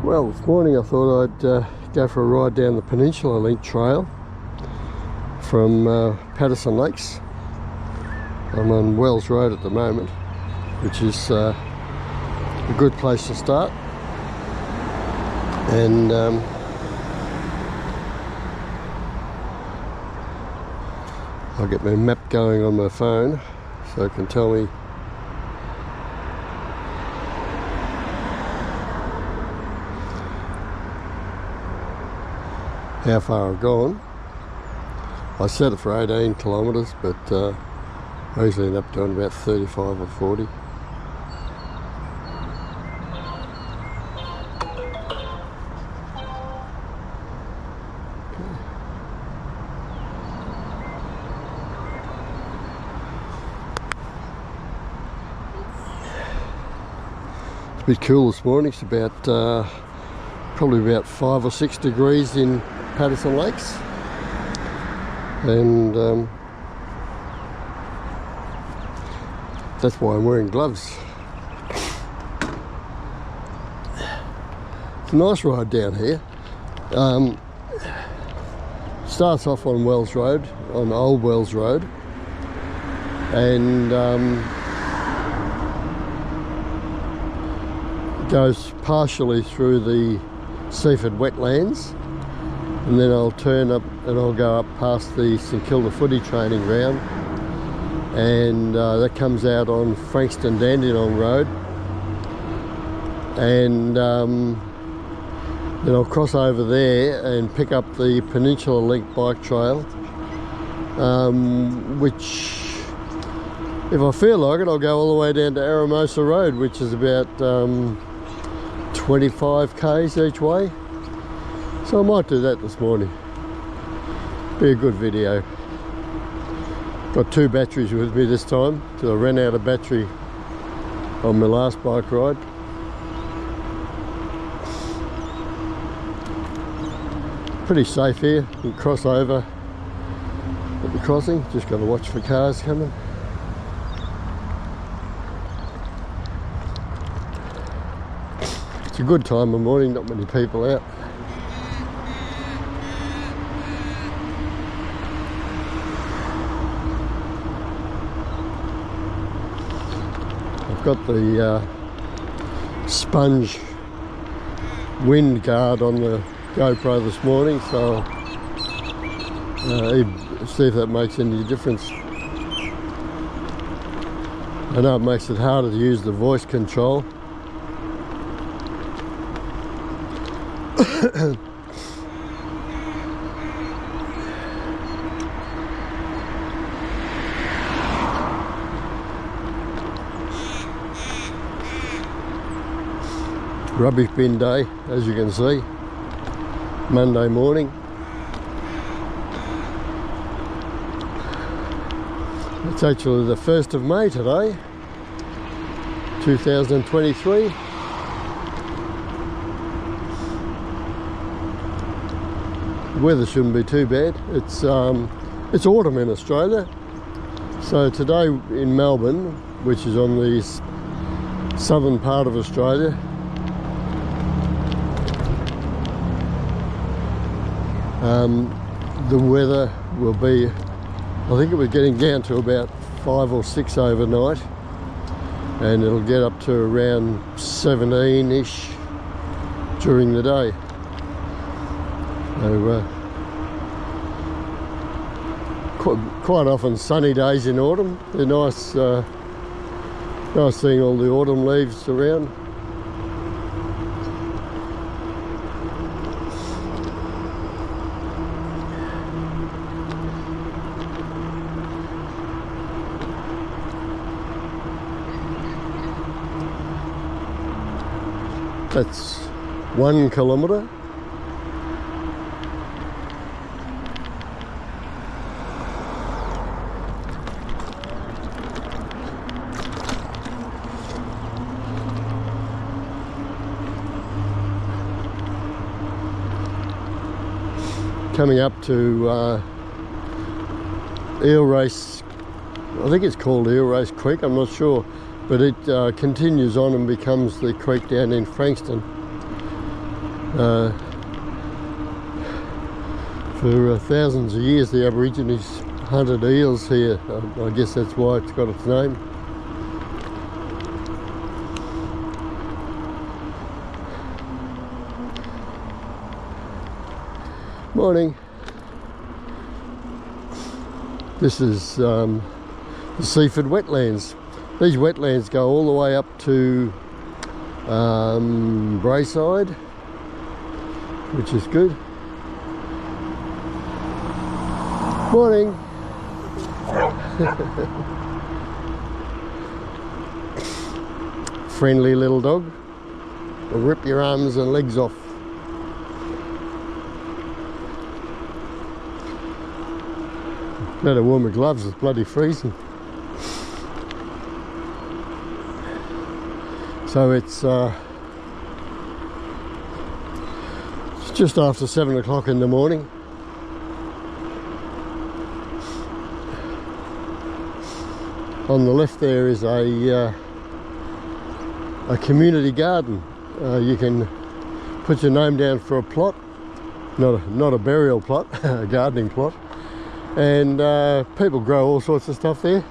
Well, this morning I thought I'd go for a ride down the Peninsula Link Trail from Patterson Lakes. I'm on Wells Road at the moment, which is a good place to start. And I'll get my map going on my phone so it can tell me how far I've gone. I set it for 18 kilometres, but I usually end up doing about 35 or 40. It's a bit cool this morning. It's about probably about 5 or 6 degrees in Patterson Lakes, and that's why I'm wearing gloves. It's a nice ride down here. Starts off on Wells Road, on Old Wells Road, and goes partially through the Seaford Wetlands, and then I'll turn up and I'll go up past the St Kilda footy training ground, and that comes out on Frankston Dandenong Road, and then I'll cross over there and pick up the Peninsula Link bike trail, which, if I feel like it, I'll go all the way down to Aramosa Road, which is about 25 k's each way. So I might do that this morning. Be a good video. Got 2 batteries with me this time, because I ran out of battery on my last bike ride. Pretty safe here. You can cross over at the crossing. Just got to watch for cars coming. It's a good time of the morning, not many people out. I've got the sponge wind guard on the GoPro this morning, so see if that makes any difference. I know it makes it harder to use the voice control. Rubbish bin day, as you can see, Monday morning. It's actually the 1st of May today, 2023. The weather shouldn't be too bad. It's autumn in Australia. So today in Melbourne, which is on the southern part of Australia, the weather will be, I think it was getting down to about 5 or 6 overnight, and it'll get up to around 17-ish during the day. So, quite often sunny days in autumn. They're nice, nice seeing all the autumn leaves around. That's 1 kilometre. Coming up to Eel Race, I think it's called Eel Race Creek, I'm not sure, but it continues on and becomes the creek down in Frankston. For thousands of years the Aborigines hunted eels here. I guess that's why it's got its name. Morning. This is the Seaford Wetlands. These wetlands go all the way up to Bayside, which is good. Morning. Friendly little dog. Will rip your arms and legs off. Better wear my gloves, it's bloody freezing. So it's just after 7 o'clock in the morning. On the left there is a community garden. You can put your name down for a plot, not a burial plot, a gardening plot, and people grow all sorts of stuff there.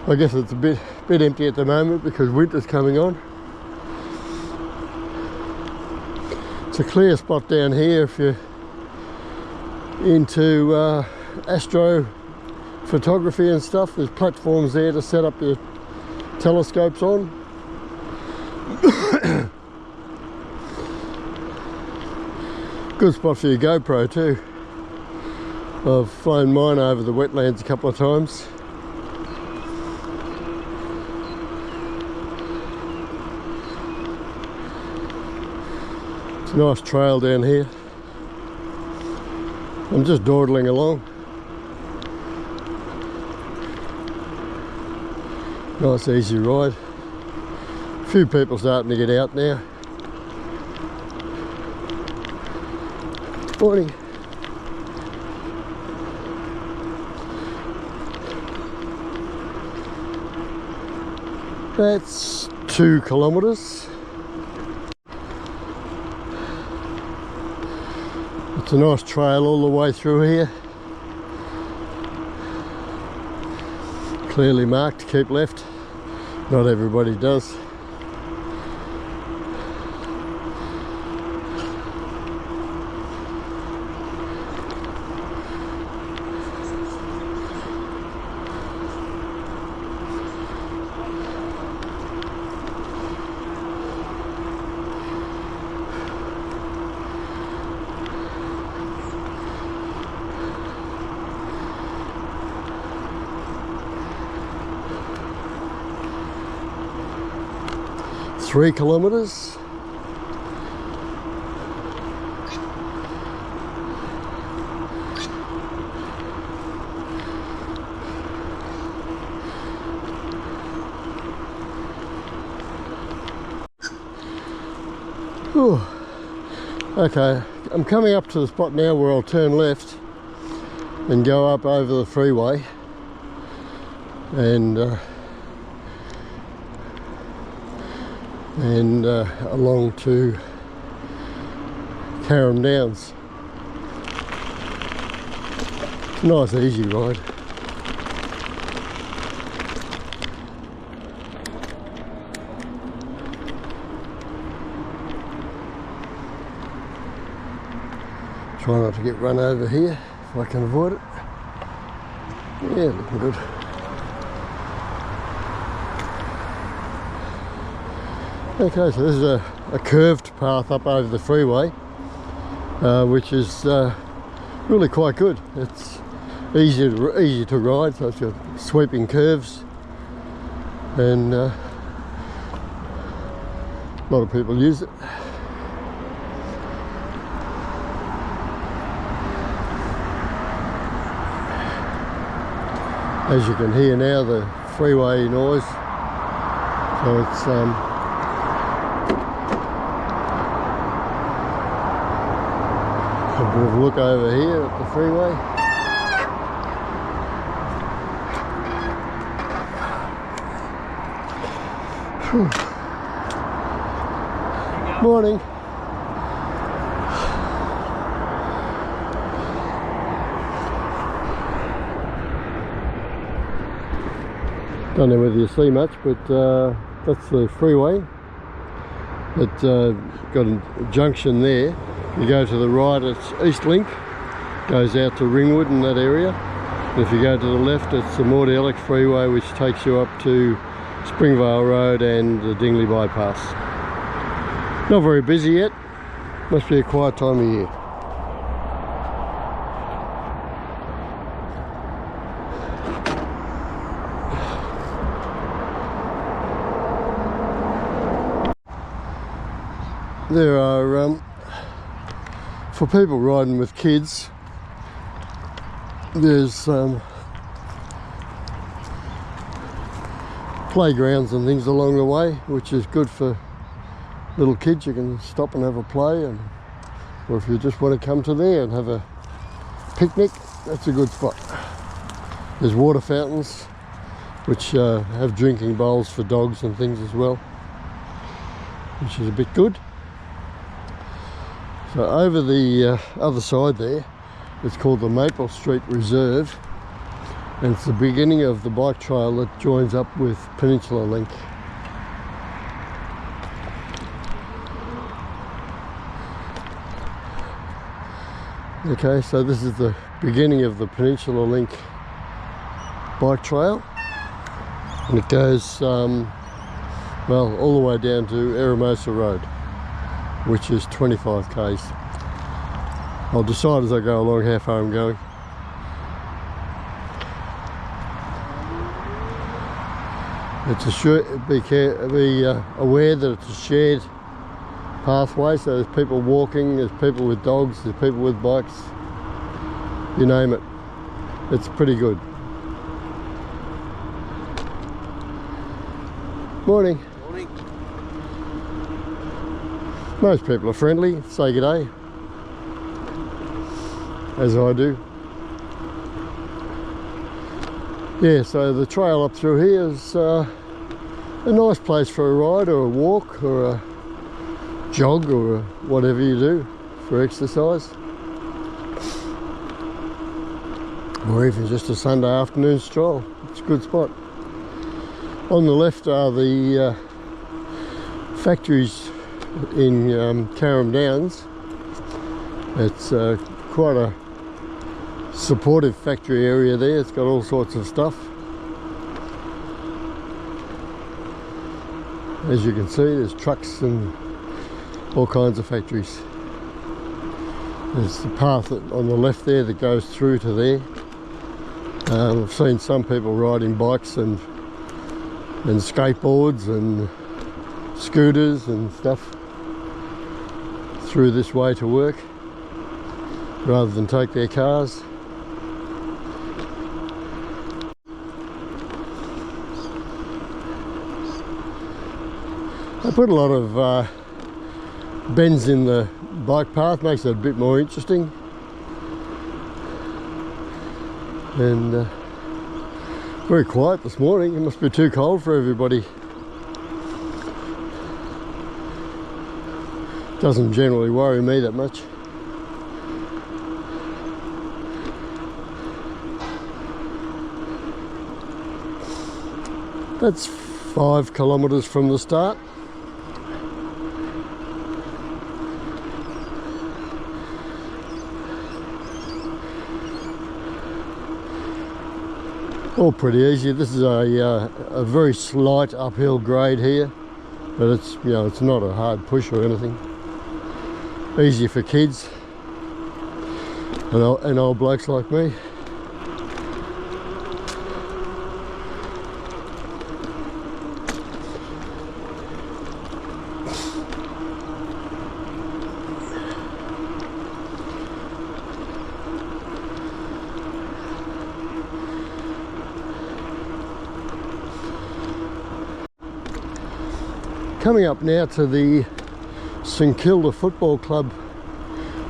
I guess it's a bit empty at the moment because winter's coming on. It's a clear spot down here if you're into astro photography and stuff. There's platforms there to set up your telescopes on. Good spot for your GoPro too. I've flown mine over the wetlands a couple of times. It's a nice trail down here. I'm just dawdling along. Nice easy ride. A few people starting to get out now. Morning. That's 2 kilometres. It's a nice trail all the way through here. Clearly marked to keep left. Not everybody does. Three kilometres. Whew. Okay, I'm coming up to the spot now where I'll turn left and go up over the freeway and along to Carrum Downs. Nice easy ride. Try not to get run over here if I can avoid it. Yeah, looking good. Okay, so this is a curved path up over the freeway, which is really quite good. It's easy to ride, so it's got sweeping curves, and a lot of people use it. As you can hear now, the freeway noise, so it's a bit of a look over here at the freeway. Whew. Morning. Don't know whether you see much, but that's the freeway. It's got a junction there. You go to the right, it's East Link, goes out to Ringwood in that area. And if you go to the left, it's the Mordialloc Freeway, which takes you up to Springvale Road and the Dingley Bypass. Not very busy yet. Must be a quiet time of year. There are, for people riding with kids, there's playgrounds and things along the way, which is good for little kids. You can stop and have a play, and or if you just want to come to there and have a picnic, that's a good spot. There's water fountains which have drinking bowls for dogs and things as well, which is a bit good. So over the other side there, it's called the Maple Street Reserve, and it's the beginning of the bike trail that joins up with Peninsula Link. Okay, so this is the beginning of the Peninsula Link bike trail, and it goes well all the way down to Eramosa Road, which is 25 k's. I'll decide as I go along how far I'm going. It's a be aware that it's a shared pathway, so there's people walking, there's people with dogs, there's people with bikes, you name it. It's pretty good. Morning. Morning. Most people are friendly, say good day, as I do. Yeah, so the trail up through here is a nice place for a ride or a walk or a jog or whatever you do for exercise, or even just a Sunday afternoon stroll. It's a good spot. On the left are the factories in Carrum Downs. It's quite a supportive factory area there. It's got all sorts of stuff. As you can see, there's trucks and all kinds of factories. There's the path on the left there that goes through to there. I've seen some people riding bikes and skateboards and scooters and stuff through this way to work, rather than take their cars. I put a lot of bends in the bike path, makes it a bit more interesting, and very quiet this morning. It must be too cold for everybody. Doesn't generally worry me that much. That's 5 kilometres from the start. All pretty easy. This is a very slight uphill grade here, but it's, you know, it's not a hard push or anything. Easy for kids and old blokes like me. Coming up now to the St Kilda Football Club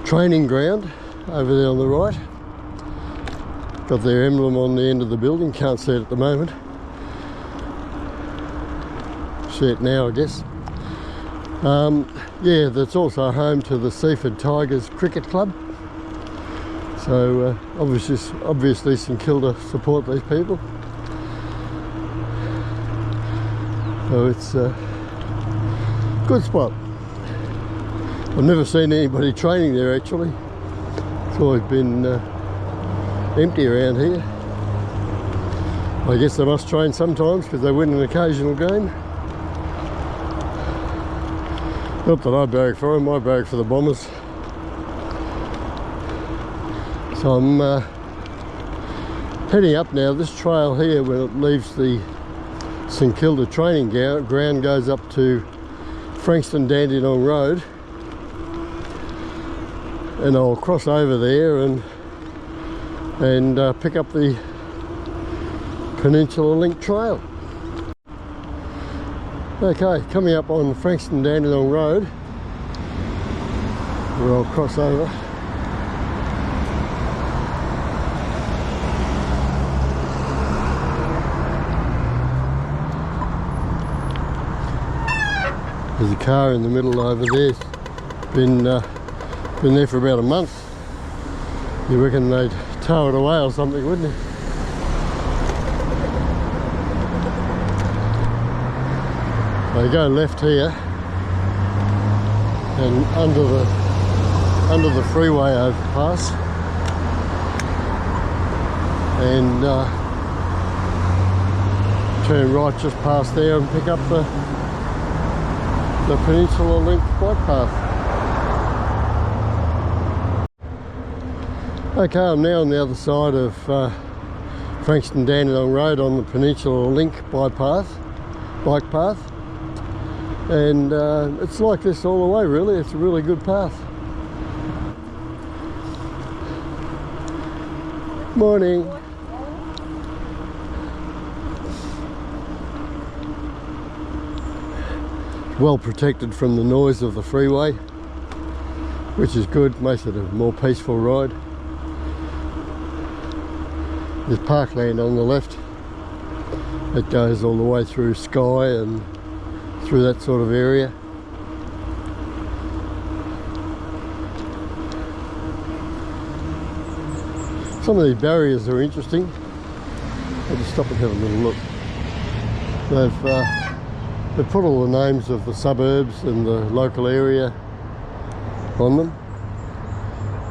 training ground over there on the right. Got their emblem on the end of the building, can't see it at the moment. See it now, I guess. Yeah, that's also home to the Seaford Tigers Cricket Club. So obviously St Kilda support these people. So it's a good spot. I've never seen anybody training there actually. It's always been empty around here. I guess they must train sometimes because they win an occasional game. Not that I barrack for them, I barrack for the Bombers. So I'm heading up now. This trail here, when it leaves the St Kilda training ground, goes up to Frankston Dandenong Road, and I'll cross over there and pick up the Peninsula Link Trail. Okay, coming up on Frankston Dandenong Road, where I'll cross over. There's a car in the middle over there. Been there for about a month. You reckon they'd tow it away or something, wouldn't you? So you go left here, and under the freeway overpass, and turn right just past there and pick up the Peninsula Link bike path. Okay, I'm now on the other side of Frankston Dandenong Road on the Peninsula Link bike path, and it's like this all the way really. It's a really good path. Morning. Well protected from the noise of the freeway, which is good, makes it a more peaceful ride. There's parkland on the left. It goes all the way through Skye and through that sort of area. Some of these barriers are interesting. I'll just stop and have a little look. They've put all the names of the suburbs and the local area on them,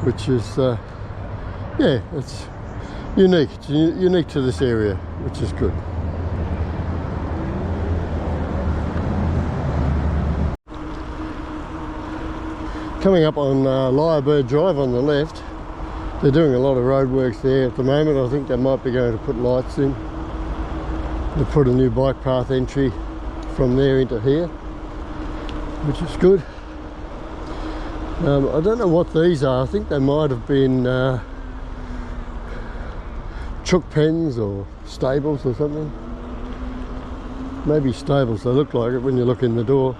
which is, yeah, it's unique. It's unique to this area, which is good. Coming up on Lyrebird Drive on the left, they're doing a lot of road works there at the moment. I think they might be going to put lights in. They put a new bike path entry from there into here, which is good. I don't know what these are. I think they might have been chook pens or stables or something. Maybe stables, they look like it when you look in the door.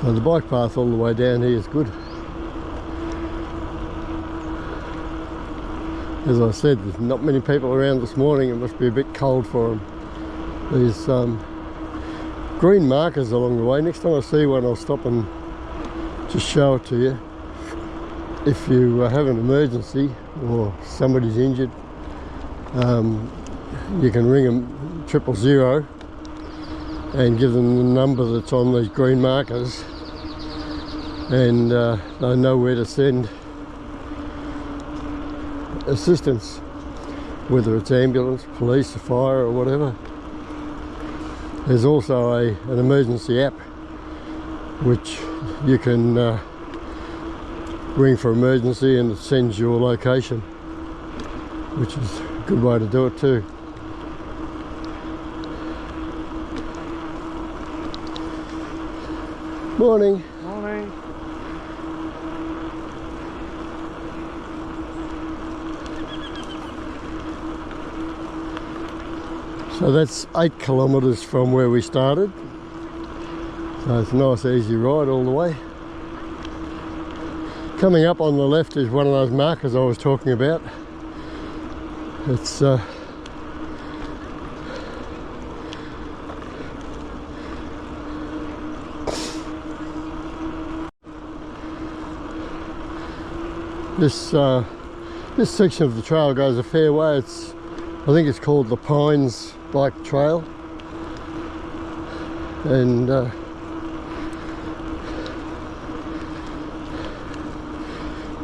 So the bike path all the way down here is good. As I said, there's not many people around this morning. It must be a bit cold for them. There's green markers along the way. Next time I see one, I'll stop and just show it to you. If you have an emergency or somebody's injured, you can ring them 000 and give them the number that's on these green markers, and they know where to send assistance, whether it's ambulance, police, fire or whatever. There's also an emergency app which you can ring for emergency, and it sends your location, which is a good way to do it too. Morning. Morning. So that's 8 kilometres from where we started. So it's a nice easy ride all the way. Coming up on the left is one of those markers I was talking about. It's this This section of the trail goes a fair way. I think it's called the Pines Bike Trail, and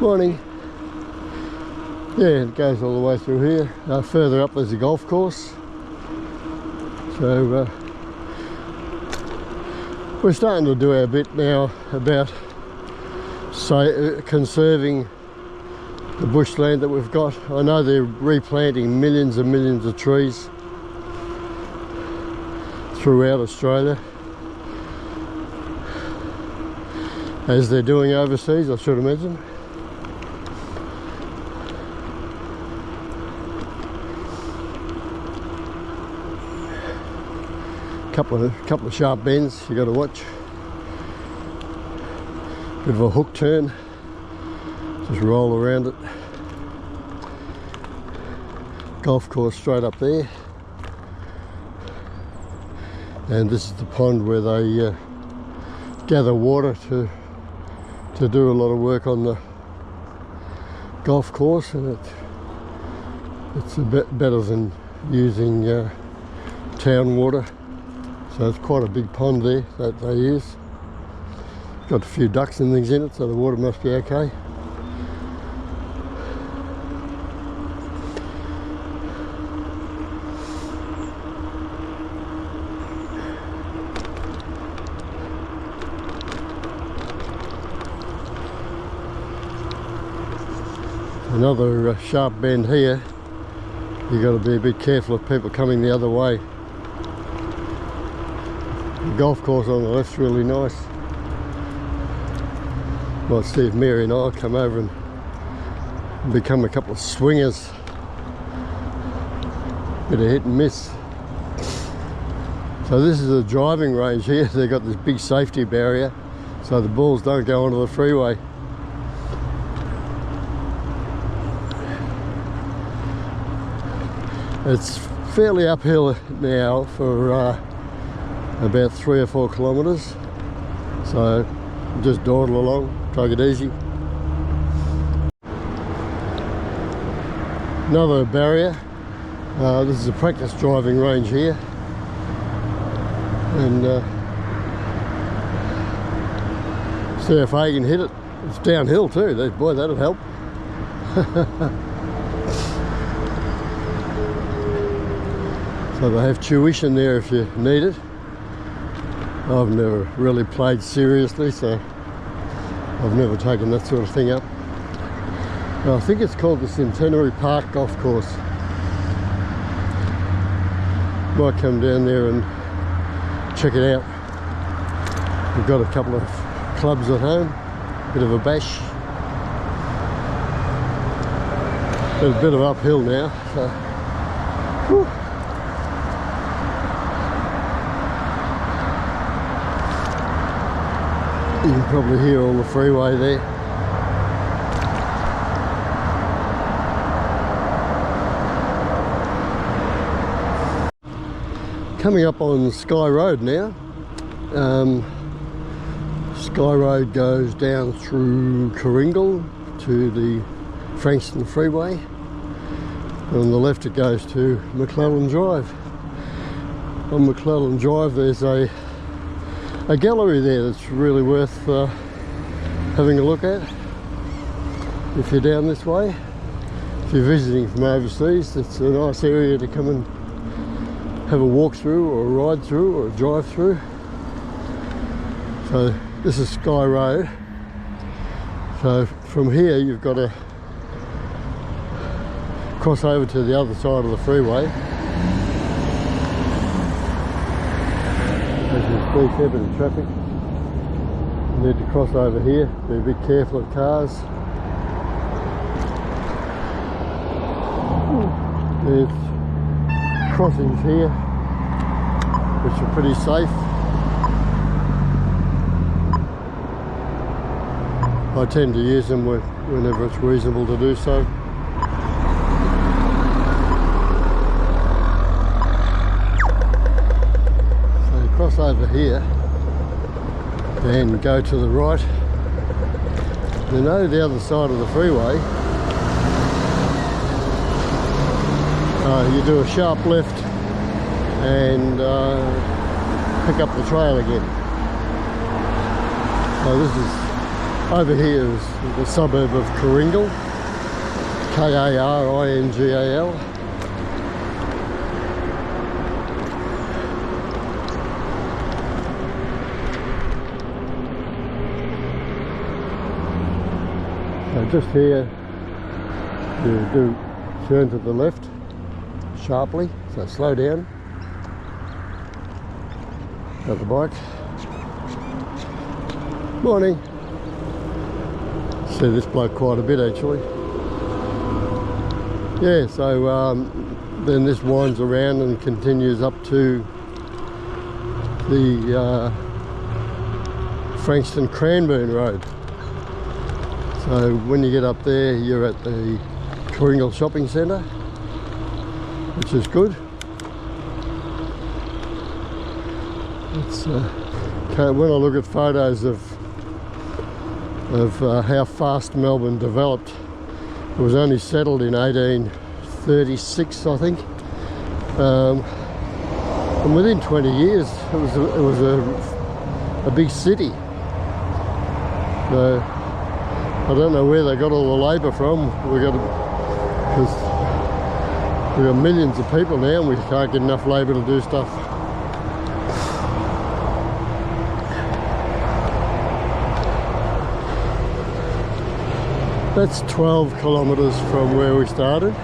morning. Yeah, it goes all the way through here. Further up there's a golf course. So we're starting to do our bit now about conserving the bushland that we've got. I know they're replanting millions and millions of trees throughout Australia, as they're doing overseas, I should imagine. Couple of sharp bends you got to watch. Bit of a hook turn. Just roll around it. Golf course straight up there. And this is the pond where they gather water to do a lot of work on the golf course, and it's a bit better than using town water. So it's quite a big pond there that they use. Got a few ducks and things in it, so the water must be okay. Another sharp bend here. You've got to be a bit careful of people coming the other way. The golf course on the left's really nice. Might see if Mary and I will come over and become a couple of swingers. Bit of hit and miss. So this is a driving range here. They've got this big safety barrier so the balls don't go onto the freeway. It's fairly uphill now for about 3 or 4 kilometres, so just dawdle along, take it easy. Another barrier. This is a practice driving range here, and see if I can hit it. It's downhill too. Boy, that'll help. So they have tuition there if you need it. I've never really played seriously, so I've never taken that sort of thing up. I think it's called the Centenary Park Golf Course. Might come down there and check it out. We've got a couple of clubs at home, bit of a bash. There's a bit of uphill now, so whew. You can probably hear all the freeway there. Coming up on Sky Road now. Sky Road goes down through Carrum to the Frankston freeway. And on the left it goes to McClellan Drive. On McClellan Drive there's a gallery there that's really worth having a look at if you're down this way. If you're visiting from overseas, it's a nice area to come and have a walk through or a ride through or a drive through. So this is Sky Road. So from here you've got to cross over to the other side of the freeway. As you see, a fair bit of traffic. You need to cross over here, be a bit careful of cars. There's crossings here, which are pretty safe. I tend to use them whenever it's reasonable to do so. Cross over here, then go to the right. Then over the other side of the freeway, you do a sharp left and pick up the trail again. So this is, over here is the suburb of Carrum, K-A-R-I-N-G-A-L. So just here you do turn to the left sharply, so slow down. Got the bike. Morning. See this bloke quite a bit actually. Yeah, so then this winds around and continues up to the Frankston Cranbourne Road. So when you get up there, you're at the Carrum Shopping Centre, which is good. It's, when I look at photos of how fast Melbourne developed, it was only settled in 1836, I think, and within 20 years it was a big city. So I don't know where they got all the labour from. Because we've got millions of people now and we can't get enough labour to do stuff. That's 12 kilometres from where we started.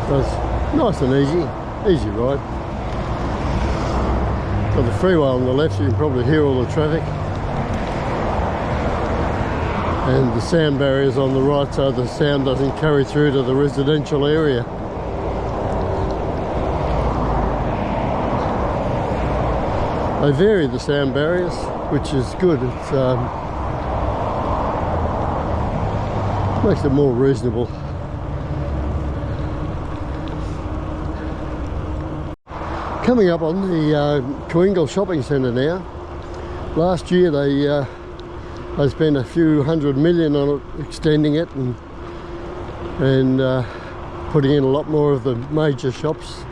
So it's nice and easy ride. Got the freeway on the left, so you can probably hear all the traffic. And the sound barriers on the right, so the sound doesn't carry through to the residential area. They vary the sound barriers, which is good. It's makes it more reasonable. Coming up on the Carrum Shopping Centre now. Last year they spent a few $100 million on it, extending it and putting in a lot more of the major shops.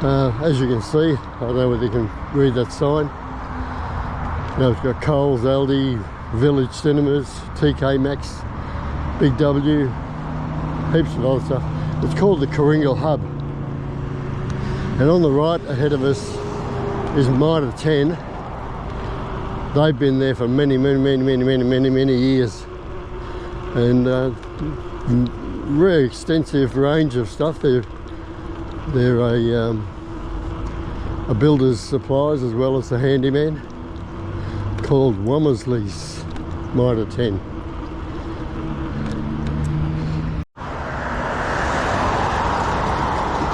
As you can see, I don't know whether you can read that sign. You know, it's got Coles, Aldi, Village Cinemas, TK Maxx, Big W, heaps of other stuff. It's called the Carrum Hub. And on the right ahead of us is Mitre 10. They've been there for many years. And very extensive range of stuff. They're a builder's supplies as well as the handyman, called Womersley's Mitre 10.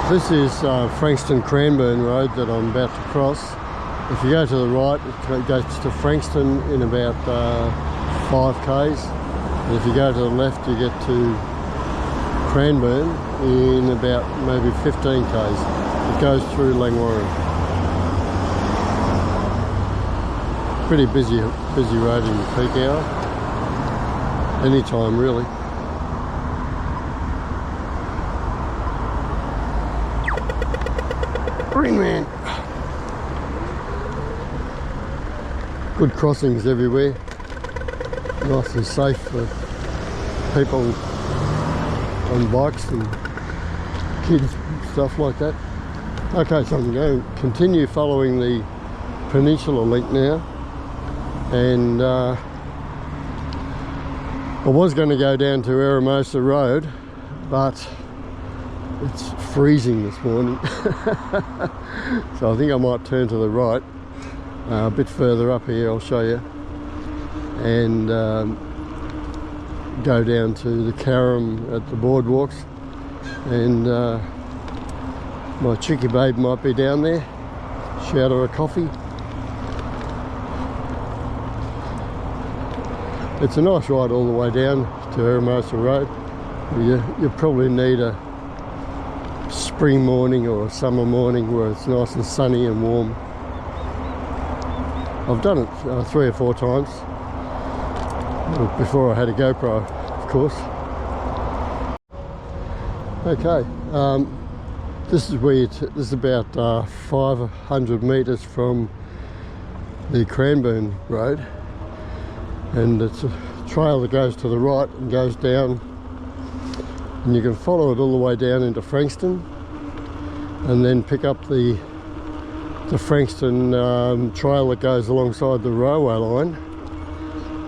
This is Frankston Cranbourne Road that I'm about to cross. If you go to the right, it goes to Frankston in about 5 k's. And if you go to the left, you get to Cranbourne in about maybe 15 k's. It goes through Langwarrin. Pretty busy road in the peak hour. Anytime really. Green man. Good crossings everywhere. Nice and safe for people on bikes and kids, stuff like that. Okay, so I'm going to continue following the Peninsula Link now, and I was going to go down to Eramosa Road, but it's freezing this morning. So I think I might turn to the right, a bit further up here, I'll show you, and go down to the Carrum at the boardwalks, and my chickie babe might be down there. Shout her a coffee. It's a nice ride all the way down to Eramosa Road. You probably need a spring morning or a summer morning where it's nice and sunny and warm. I've done it 3 or 4 times before I had a GoPro, of course. Okay, this is where this is about 500 metres from the Cranbourne Road, and it's a trail that goes to the right and goes down, and you can follow it all the way down into Frankston, and then pick up the Frankston trail that goes alongside the railway line,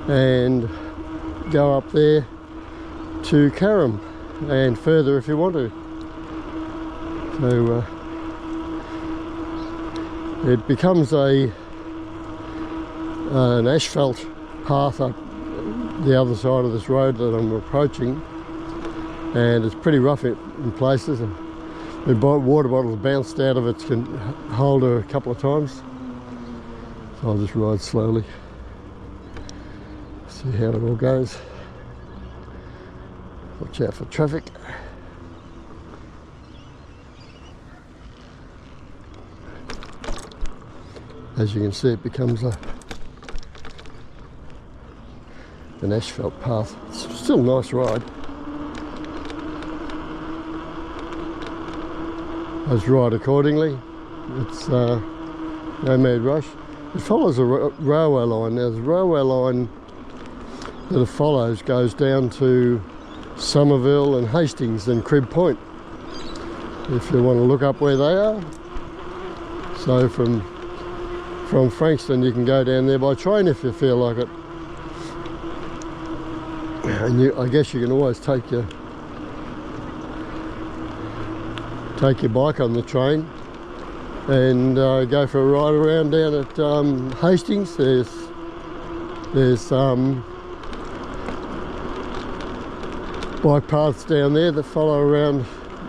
and go up there to Carrum and further if you want to. So it becomes an asphalt path up the other side of this road that I'm approaching, and it's pretty rough in places, and the water bottles bounced out of it can hold her a couple of times. So I'll just ride slowly, see how it all goes. Watch out for traffic. As you can see, it becomes an asphalt path. It's still a nice ride. I just ride accordingly. It's no mad rush. It follows a railway line. Now the railway line that it follows goes down to Somerville and Hastings and Crib Point, if you want to look up where they are. So from Frankston you can go down there by train if you feel like it, and I guess you can always take your bike on the train and go for a ride around down at Hastings. There's bike paths down there that follow around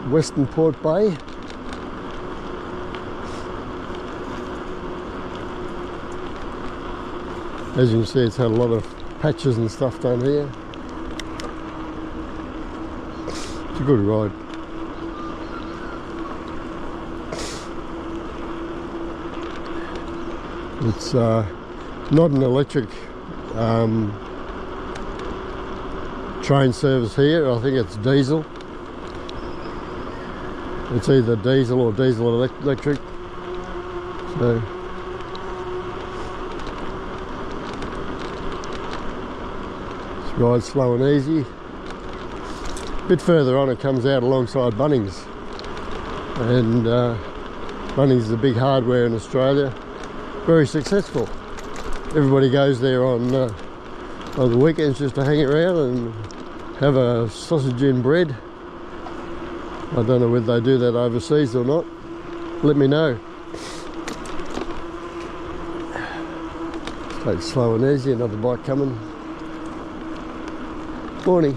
Western Port Bay. As you can see, it's had a lot of patches and stuff done here. It's a good ride. It's not an electric train service here. I think it's diesel. It's either diesel or diesel electric. So just ride slow and easy. A bit further on it comes out alongside Bunnings, and Bunnings is a big hardware in Australia. Very successful. Everybody goes there on the weekends just to hang around and have a sausage and bread. I don't know whether they do that overseas or not. Let me know. Take it slow and easy. Another bike coming. Morning.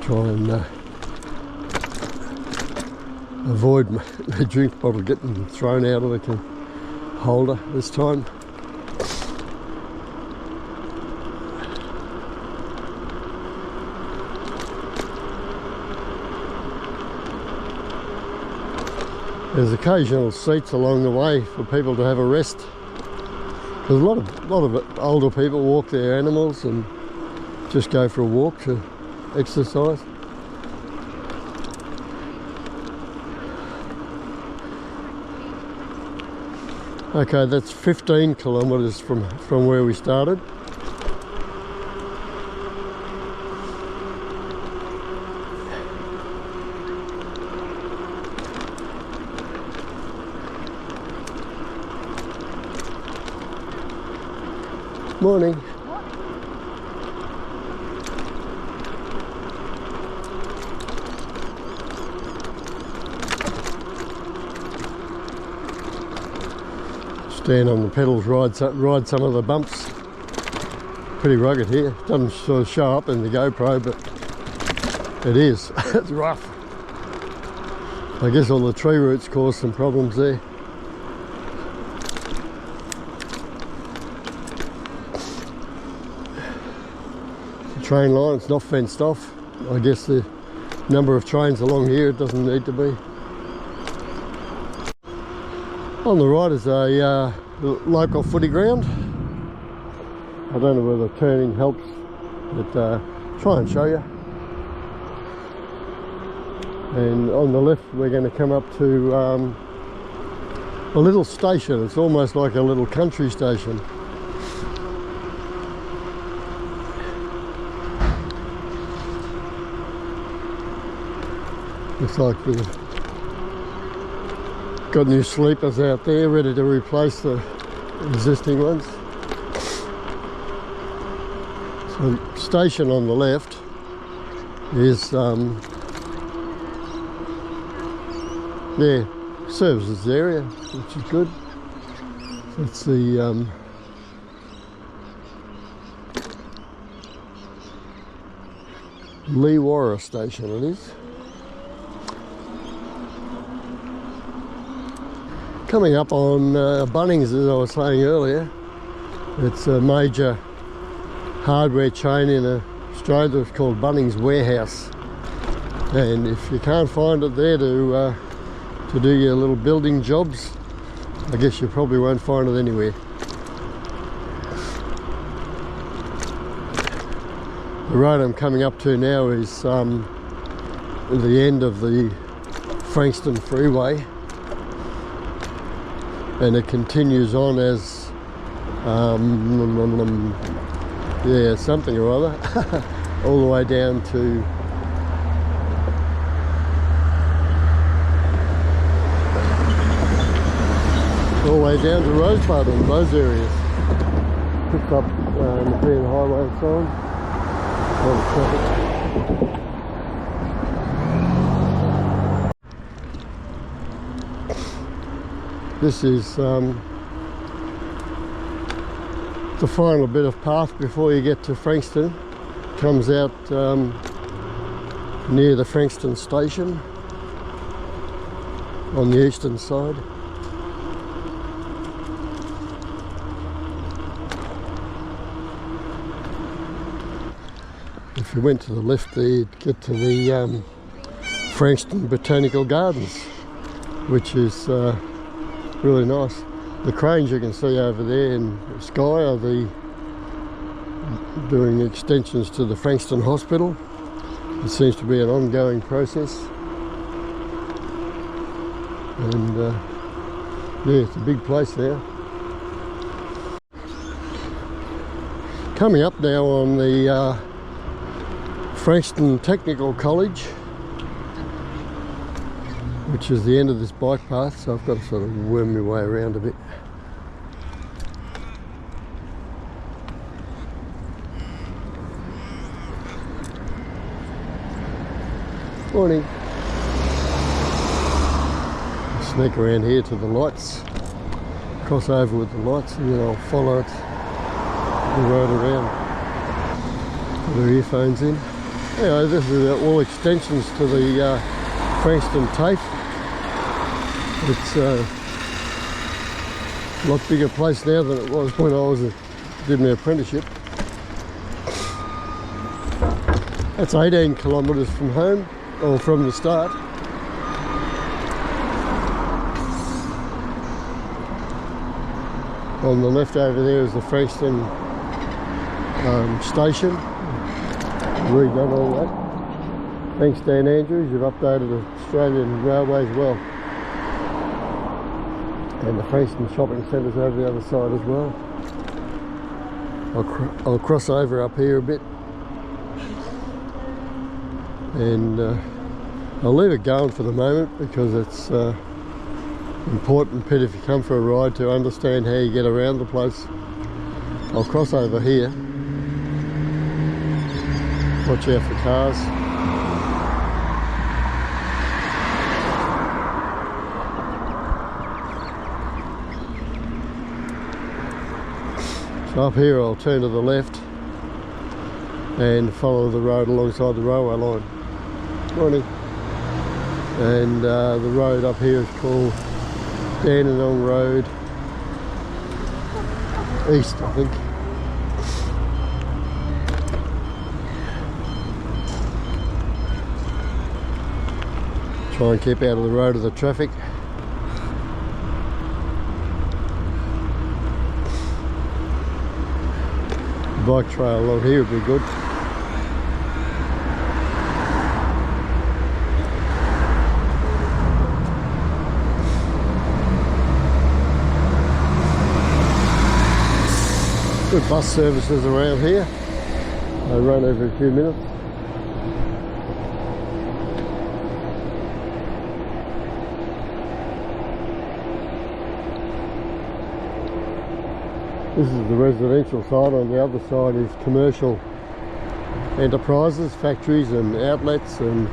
Try and avoid my drink bottle getting thrown out of the holder this time. There's occasional seats along the way for people to have a rest. There's a lot of older people walk their animals and just go for a walk to exercise. Okay, that's 15 kilometres from where we started. Morning. Stand on the pedals, ride some of the bumps. Pretty rugged here. Doesn't sort of show up in the GoPro, but it is. It's rough. I guess all the tree roots cause some problems there. train line. It's not fenced off. I guess the number of trains along here, it doesn't need to be. On the right is a local footy ground. I don't know whether turning helps, but try and show you. And on the left we're going to come up to a little station. It's almost like a little country station. Looks like we've got new sleepers out there ready to replace the existing ones. So the station on the left is services area, which is good. It's the Leewara station, it is. Coming up on Bunnings, as I was saying earlier. It's a major hardware chain in Australia. It's called Bunnings Warehouse, and if you can't find it there to do your little building jobs, I guess you probably won't find it anywhere. The road I'm coming up to now is the end of the Frankston freeway, and it continues on as something or other all the way down to Rosebud and those areas. Picked up McLean Highway sign. This is the final bit of path before you get to Frankston. Comes out near the Frankston station on the eastern side. If you went to the left there, you'd get to the Frankston Botanical Gardens, which is really nice. The cranes you can see over there in the sky are doing extensions to the Frankston Hospital. It seems to be an ongoing process. And yeah, it's a big place now. Coming up now on the Frankston Technical College, which is the end of this bike path, so I've got to sort of worm my way around a bit. Morning. Sneak around here to the lights, cross over with the lights, and then I'll follow it the road around. Put our earphones in. Anyway, this is all extensions to the Frankston TAFE. It's a lot bigger place now than it was when I did my apprenticeship. That's 18 kilometres from home, or from the start. On the left over there is the Frankston station. Redone all that. Thanks Dan Andrews, you've updated the Australian Railways well. And the Frankston shopping centre's over the other side as well. I'll cross over up here a bit, and I'll leave it going for the moment because it's important, Pete, if you come for a ride, to understand how you get around the place. I'll cross over here. Watch out for cars. So up here I'll turn to the left and follow the road alongside the railway line. Morning. And the road up here is called Dandenong Road East, I think. Try and keep out of the road of the traffic. The bike trail along here would be good. Good bus services around here. They run every few minutes. This is the residential side. On the other side is commercial enterprises, factories and outlets and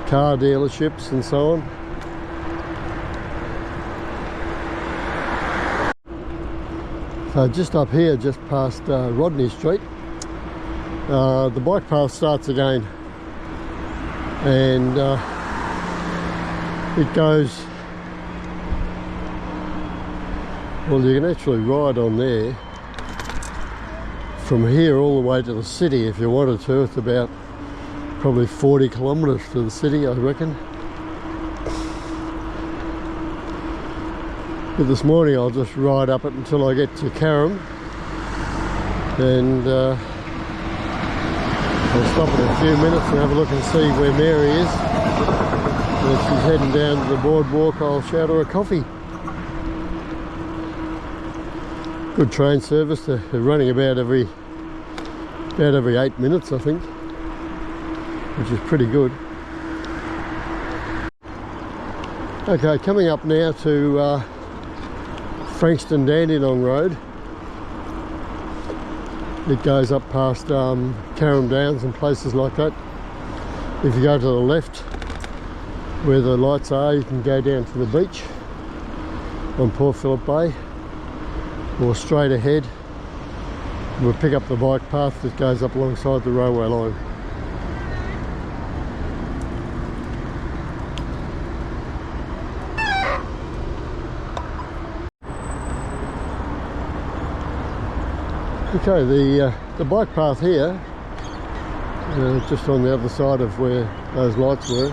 car dealerships and so on. So just up here, just past Rodney Street, the bike path starts again, and it goes, well, you can actually ride on there from here all the way to the city if you wanted to. It's about probably 40 kilometres to the city, I reckon. But this morning I'll just ride up it until I get to Carrum, and I'll stop in a few minutes and have a look and see where Mary is. And if she's heading down to the boardwalk, I'll shout her a coffee. Good train service. They're running about every 8 minutes, I think, which is pretty good. Okay, coming up now to Frankston Dandenong Road. It goes up past Carrum Downs and places like that. If you go to the left where the lights are, you can go down to the beach on Port Phillip Bay, or straight ahead we'll pick up the bike path that goes up alongside the railway line. Okay, the bike path here, just on the other side of where those lights were,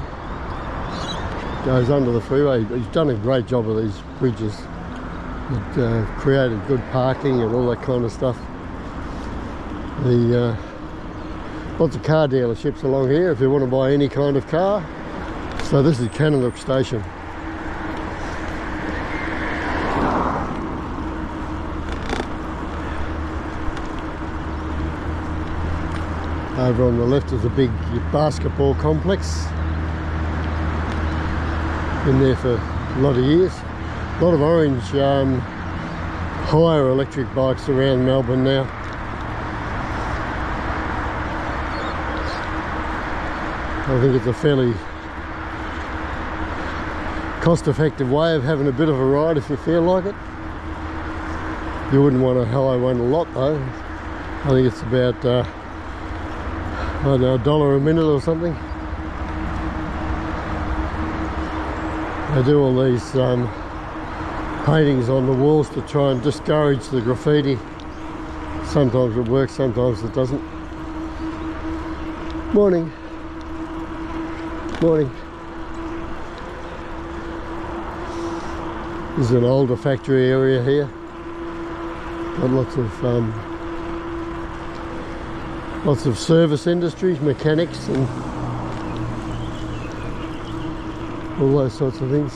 goes under the freeway. He's done a great job of these bridges. It created good parking and all that kind of stuff. Lots of car dealerships along here if you want to buy any kind of car. So this is Cannock Station. Over on the left is a big basketball complex. Been there for a lot of years. A lot of orange hire electric bikes around Melbourne now. I think it's a fairly cost-effective way of having a bit of a ride if you feel like it. You wouldn't want to hire one a lot though. I think it's about I don't know, $1 a minute or something. They do all these paintings on the walls to try and discourage the graffiti. Sometimes it works, sometimes it doesn't. Morning. Morning. This is an older factory area here. Got lots of service industries, mechanics and all those sorts of things.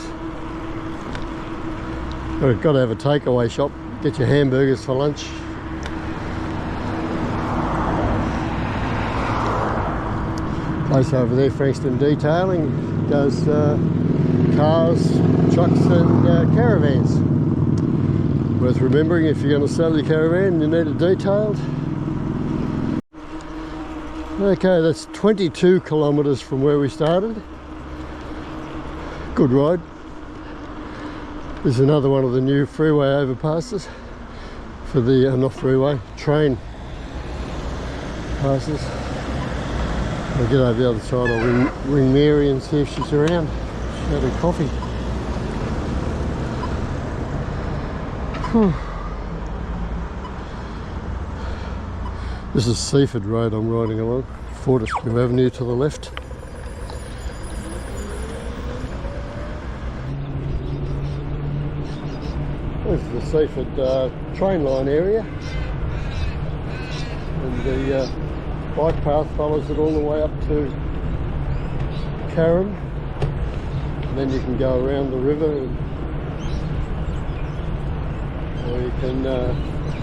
But got to have a takeaway shop, get your hamburgers for lunch. Place over there, Frankston Detailing, does cars, trucks and caravans. Worth remembering, if you're going to sell your caravan, you need it detailed. Okay, that's 22 kilometres from where we started. Good ride. This is another one of the new freeway overpasses for the, not freeway, train passes. I'll get over the other side, I'll ring Mary and see if she's around. She's had her coffee. Whew. This is Seaford Road I'm riding along, Fortescue Avenue to the left. Seaford train line area, and the bike path follows it all the way up to Carrum, and then you can go around the river, or you can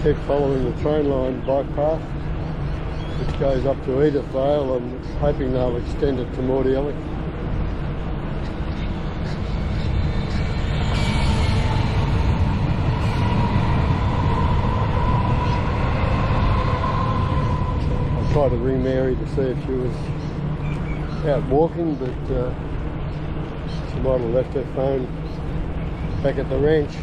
keep following the train line bike path, which goes up to Edithvale. I'm hoping they'll extend it to Mordialloc. I tried to ring Mary to see if she was out walking, but she might have left her phone back at the ranch.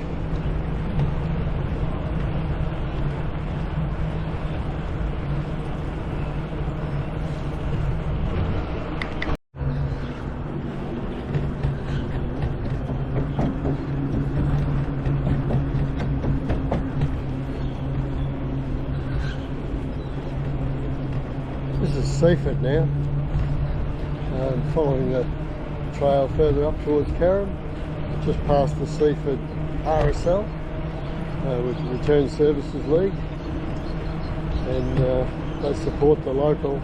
This is Seaford now. Following the trail further up towards Carrum, just past the Seaford RSL with the Return Services League, and they support the local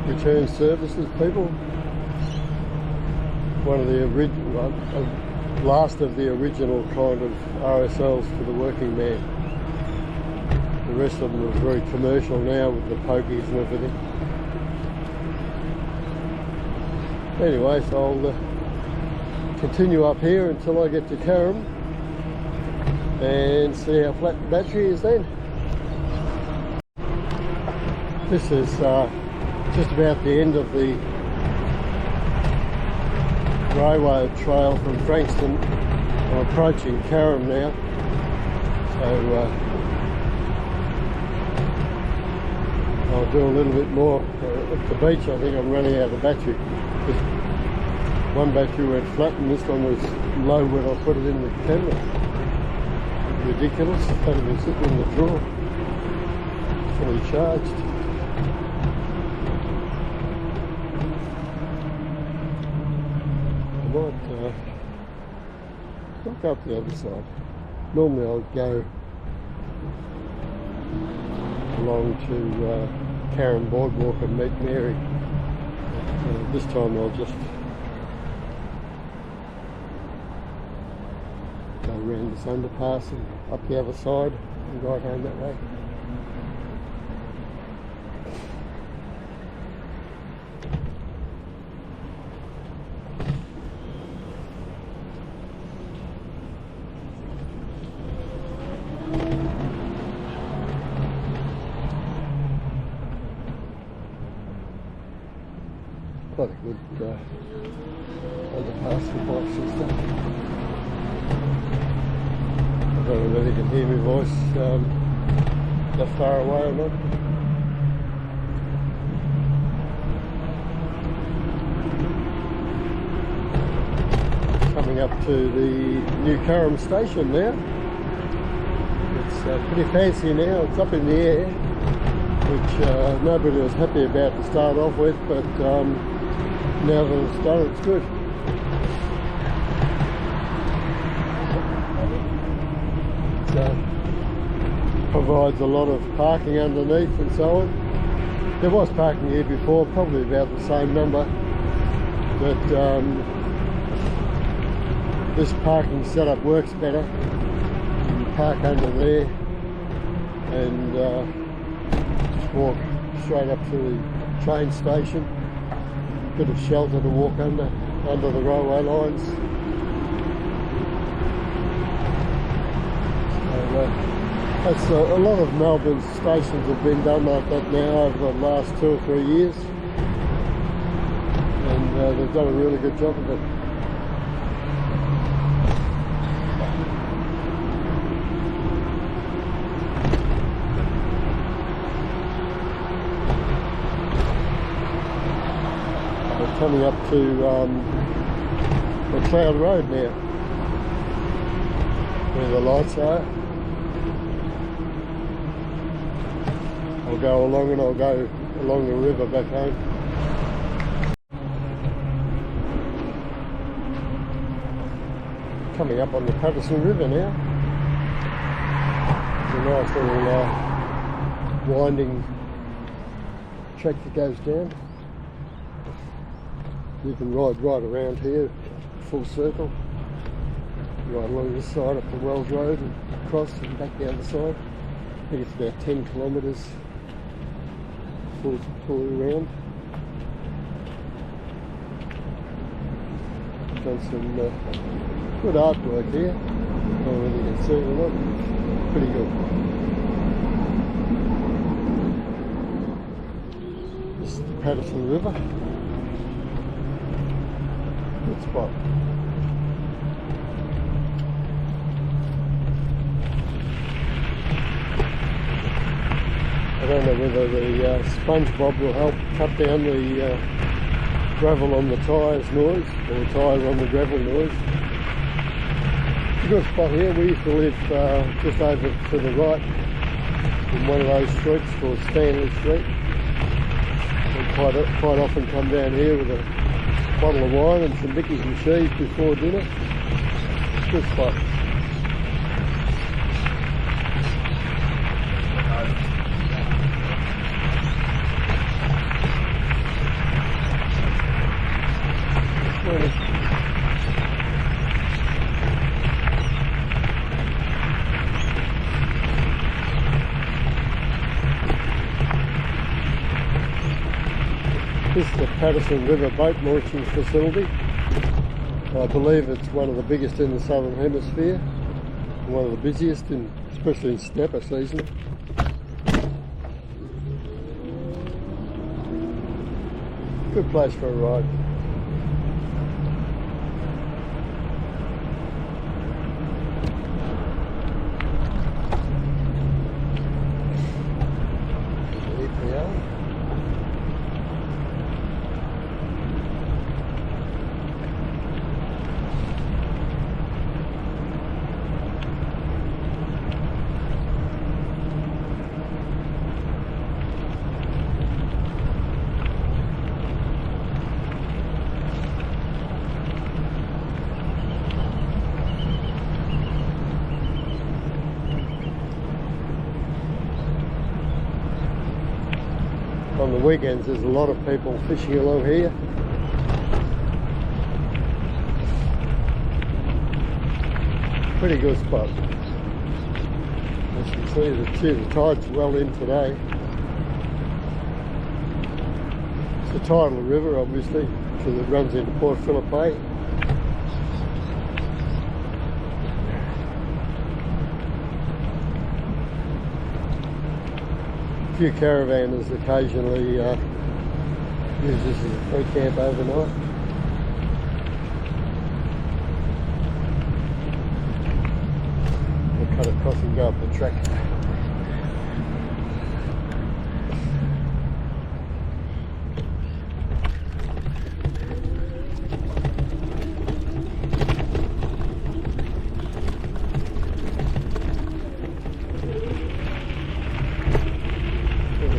return services people. One of the last of the original kind of RSLs for the working man. The rest of them are very commercial now with the pokies and everything. Anyway, so I'll continue up here until I get to Carrum and see how flat the battery is then. This is just about the end of the railway trail from Frankston. I'm approaching Carrum now, so I'll do a little bit more at the beach. I think I'm running out of battery. One battery went flat and this one was low when I put it in the camera. Ridiculous. It's only sitting in the drawer, fully charged. I might go up the other side. Normally I'll go along to Carrum Boardwalk and meet Mary. This time I'll just go around this underpass and up the other side and right home that way. Quite a good underpass for bikes and stuff. I don't know whether you can hear my voice that far away or not. Coming up to the new Carrum station now. It's pretty fancy now. It's up in the air, which nobody was happy about to start off with, but now that it's done, it's good. It provides a lot of parking underneath and so on. There was parking here before, probably about the same number, but this parking setup works better. You can park under there and just walk straight up to the train station. Bit of shelter to walk under the railway lines. So, that's a lot of Melbourne stations have been done like that now over the last 2 or 3 years, and they've done a really good job of it. Coming up to McLeod Road now, where the lights are. I'll go along and I'll go along the river back home. Coming up on the Patterson River now. It's a nice little winding track that goes down. You can ride right around here, full circle. Right along this side up the Wells Road and across and back the other side. I think it's about 10 kilometres full around. Done some good artwork here. I don't know whether you can see it or not. Pretty good. This is the Patterson River. Good spot. I don't know whether the SpongeBob will help cut down the gravel on the tyres noise, or the tyres on the gravel noise. It's a good spot here. We used to live just over to the right in one of those streets called Stanley Street. We quite often come down here with a bottle of wine and some Mickey's and cheese before dinner. Good spot. This is the Patterson River boat launching facility. I believe it's one of the biggest in the Southern Hemisphere, one of the busiest, especially in snapper season. Good place for a ride. On the weekends there's a lot of people fishing along here. Pretty good spot. As you can see, the tide's well in today. It's a tidal river obviously, because it runs into Port Phillip Bay. A few caravanners occasionally use this as a free camp overnight. We'll cut across and go up the track.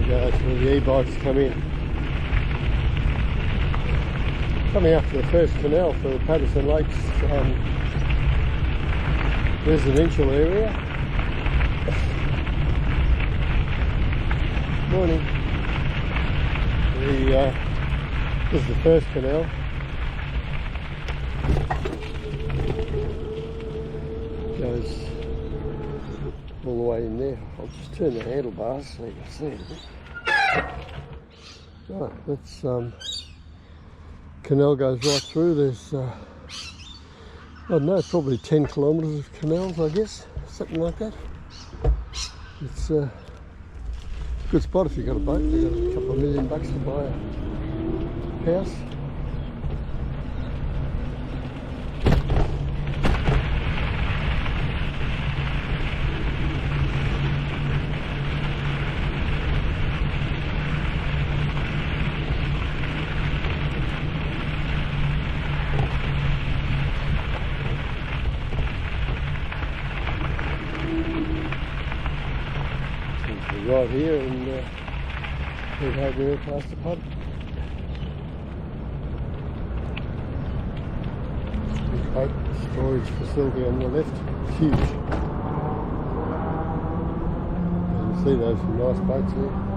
That's where the e-bikes come in. Coming up to the first canal for the Patterson Lakes residential area. Morning. This is the first canal. Goes all the way in there. I'll just turn the handlebars so you can see it a bit. Right, that's canal goes right through. There's I don't know, probably 10 kilometres of canals, I guess, something like that. It's a good spot if you've got a boat. You've got a couple of $1 million to buy a house. Right here and head over here past the pub. boat storage facility on the left. Huge. You can see those nice boats there.